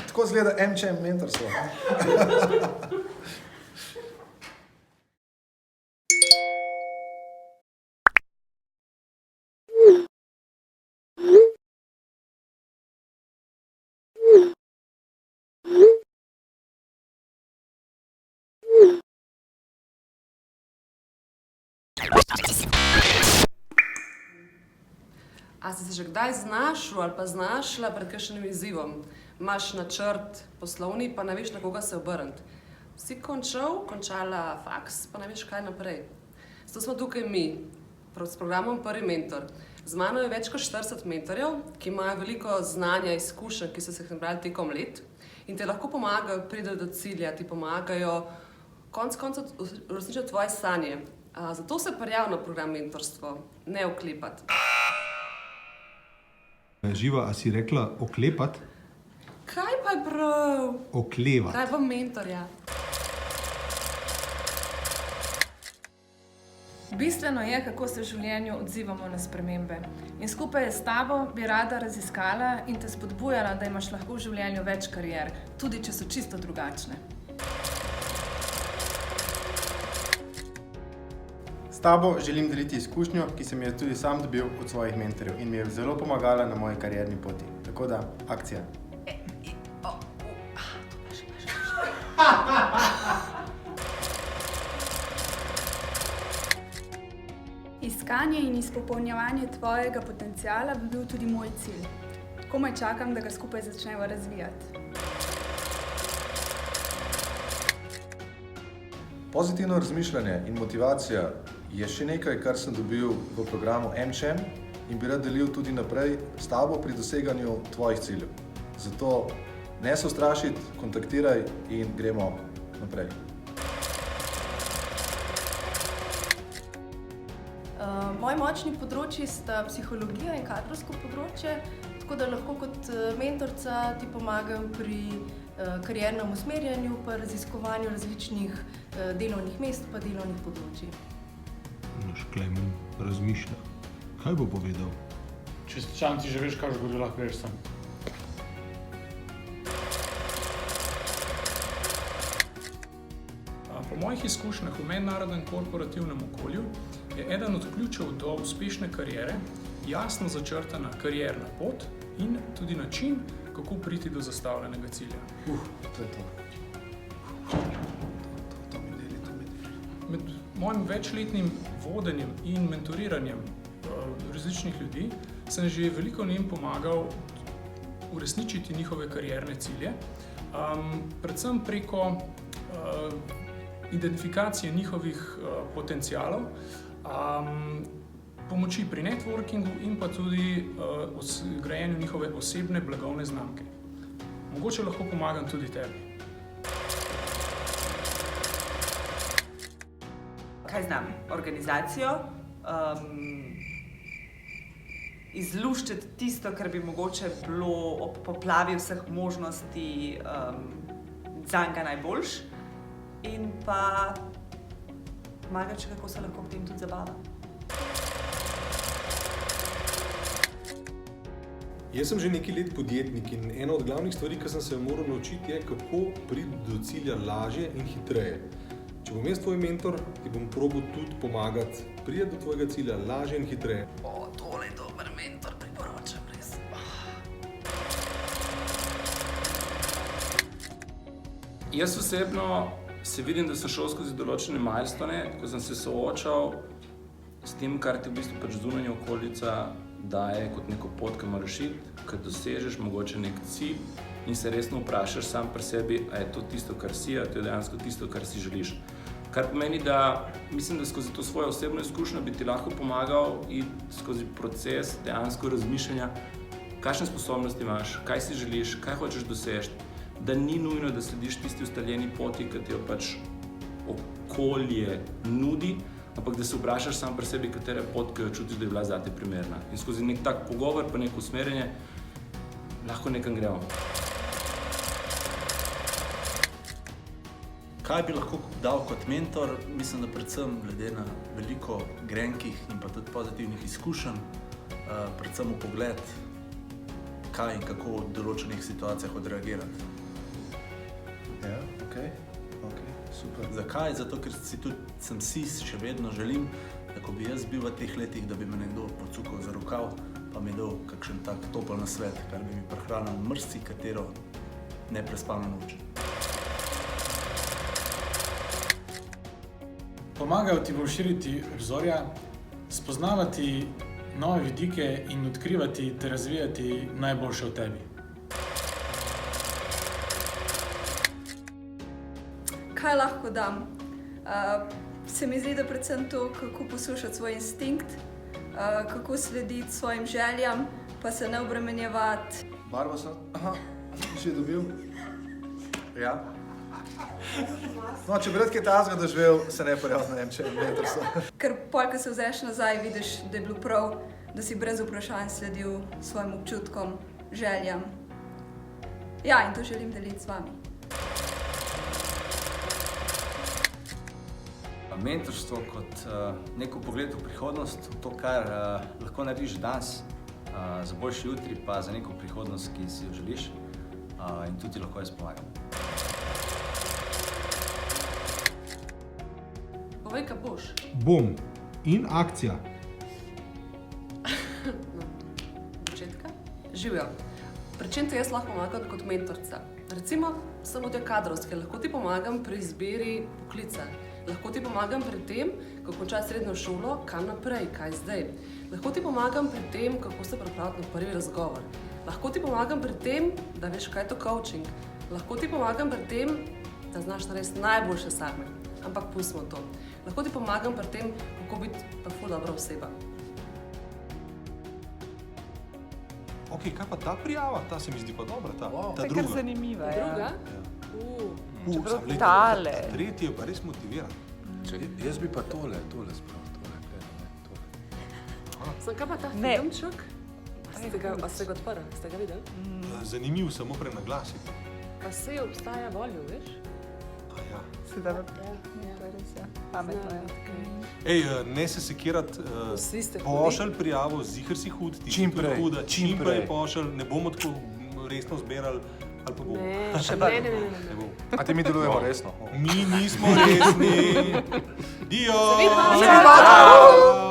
Tako izgleda MCM mentorstvo. A si se že kdaj znašel ali pa znašla pred kakšnim izzivom? Imaš načrt poslovni, pa ne veš, na koga se obrniti. Si končala faks, pa ne veš, kaj naprej. Zato smo tukaj mi, s programom Prvi mentor. Z mano je več kot 40 mentorjev, ki imajo veliko znanja, izkušenj, ki so se jih nabrali tekom let in te lahko pomagajo priti do cilja, ti pomagajo konec koncev uresničiti tvoje sanje. Zato se prijavi na program mentorstvo, ne oklepati. Živa, a si rekla oklepati? Kaj pa je prav? Oklevati. Kaj pa mentorja? Bistveno je, kako se v življenju odzivamo na spremembe. In skupaj s tabo bi rada raziskala in te spodbujala, da imaš lahko v življenju več karier, tudi če so čisto drugačne. S tabo želim deliti izkušnjo, ki sem jo tudi sam dobil od svojih mentorjev in mi je zelo pomagala na moji karierni poti. Tako da, akcija! Iskanje in izpopolnjevanje tvojega potenciala bi bil tudi moj cilj. Komaj čakam, da ga skupaj začneva razvijati. Pozitivno razmišljanje in motivacija je še nekaj, kar sem dobil v programu MCM in bi rad delil tudi naprej s tabo pri doseganju tvojih ciljev. Zato ne se ustrašiti, kontaktiraj in gremo naprej. Moji močni področji sta psihologija in kadrovsko področje, tako da lahko kot mentorica ti pomagam pri kariernem usmerjanju, pa raziskovanju različnih delovnih mest pa delovnih področij. Naš Klemen razmišlja. Kaj bo povedal? Če ti že veš, kaj zgodi, lahko greš sem. Po mojih izkušnjah v mednarodnem korporativnem okolju je eden od ključev do uspešne kariere jasno začrtana karierna pot in tudi način, kako priti do zastavljenega cilja. To je to. To mi deli. Med mojim večletnim vodenjem in mentoriranjem različnih ljudi sem že veliko njim pomagal uresničiti njihove karierne cilje, predvsem preko identifikacije njihovih potencialov, pomoči pri networkingu in pa tudi grajenju njihove osebne blagovne znamke. Mogoče lahko pomagam tudi tebi. Kaj znam? Organizacijo, izluščiti tisto, kar bi mogoče bilo ob poplavi vseh možnosti zanj najboljš, in pa pomagati, kako se lahko potem tudi zabava. Jaz sem že nekaj let podjetnik in ena od glavnih stvari, ki sem se moral naučiti, je, kako priti do cilja lažje in hitreje. Če bom jaz tvoj mentor, ti bom probal tudi pomagati priti do tvojega cilja lažje in hitreje. Tole je dober mentor, priporočam res. Jaz osebno se vidim, da sem šel skozi določene milestone, ko sem se soočal s tem, kar ti v bistvu pač zunanja okolica daje kot neko pot, ki moraš iti, ko dosežeš mogoče nek cilj in se resno vprašaš sam pri sebi, a je to tisto, kar si, a to je dejansko tisto, kar si želiš. Kar pomeni, da mislim, da skozi to svojo osebno izkušnjo bi ti lahko pomagal iti skozi proces dejansko razmišljanja, kakšne sposobnosti imaš, kaj si želiš, kaj hočeš doseči, da ni nujno, da slediš tisti ustaljeni poti, ki ti jo pač okolje nudi, ampak da se vprašaš sam pri sebi, katera pot, ki jo čutiš, da je bila zate primerna. In skozi nek tak pogovor pa neko usmerjanje lahko nekam gremo. Kaj bi lahko dal kot mentor? Mislim, da predvsem glede na veliko grenkih in pa tudi pozitivnih izkušenj, predvsem v pogled kaj in kako v določenih situacijah odreagirati. Ja, ok, super. Zakaj? Zato, ker sem si še vedno želim, da ko bi jaz bil v teh letih, da bi me nekdo pocukal za rokav, pa mi dal kakšen tak topel nasvet, kar bi mi prehranil marsikatero neprespano noč. Pomagajo ti bolj širiti obzorja, spoznavati nove vidike in odkrivati ter razvijati najboljše v tebi. Kaj lahko dam? Se mi zdi, da predvsem to, kako poslušati svoj instinkt, kako slediti svojim željam, pa se ne obremenjevati. Barvo sem, že dobil. Ja. No, če bi rad kaj tazga doživel, se ne prijavil na MCM. Ker pol, ko se vzeš nazaj, vidiš, da je bilo prav, da si brez vprašanj sledil svojim občutkom, željam. Ja, in to želim deliti z vami. Mentorstvo kot neko pogled v prihodnost, to, kar lahko narediš danes, za boljši jutri, pa za neko prihodnost, ki si jo želiš, in tudi lahko jaz pomagam. Povej, kaj boš. Bom. In akcija. Začetka. Živijo. Pri čem ti jaz lahko pomagam kot mentorica? Recimo, samo te kadrovske, lahko ti pomagam pri izbiri poklica. Lahko ti pomagam pri tem, kako končati srednjo šolo, kam naprej, kaj zdaj. Lahko ti pomagam pri tem, kako se pripraviti na prvi razgovor. Lahko ti pomagam pri tem, da veš, kaj je to coaching. Lahko ti pomagam pri tem, da znaš narediti najboljše same. Ampak pustimo to. Lahko ti pomagam pri tem, kako biti pa ful dobra oseba. Ok, kaj pa ta prijava? Ta se mi zdi pa dobra, ta druga. To je kar zanimiva, ja. Druga? Čeprav tale. Tretji je pa res motiviran. Jaz bi pa tole spravil, tole. Sem kaj pa ta filmček? A ste ga odprli? Ste ga videli? Zanimiv, samo prenaglasiti. Pa se obstaja voljo, veš? Ja. Sedaj pametno je. Ej, ne se sekirati, pošalj prijavo, ziher si hud, ti Čim prej, huda, čim čim prej prej. pošalj, ne bomo tako resno zbirali, ali pa bomo. Ne, še ne. A ti mi delujemo resno? Mi nismo resni. Dio! Se vidi,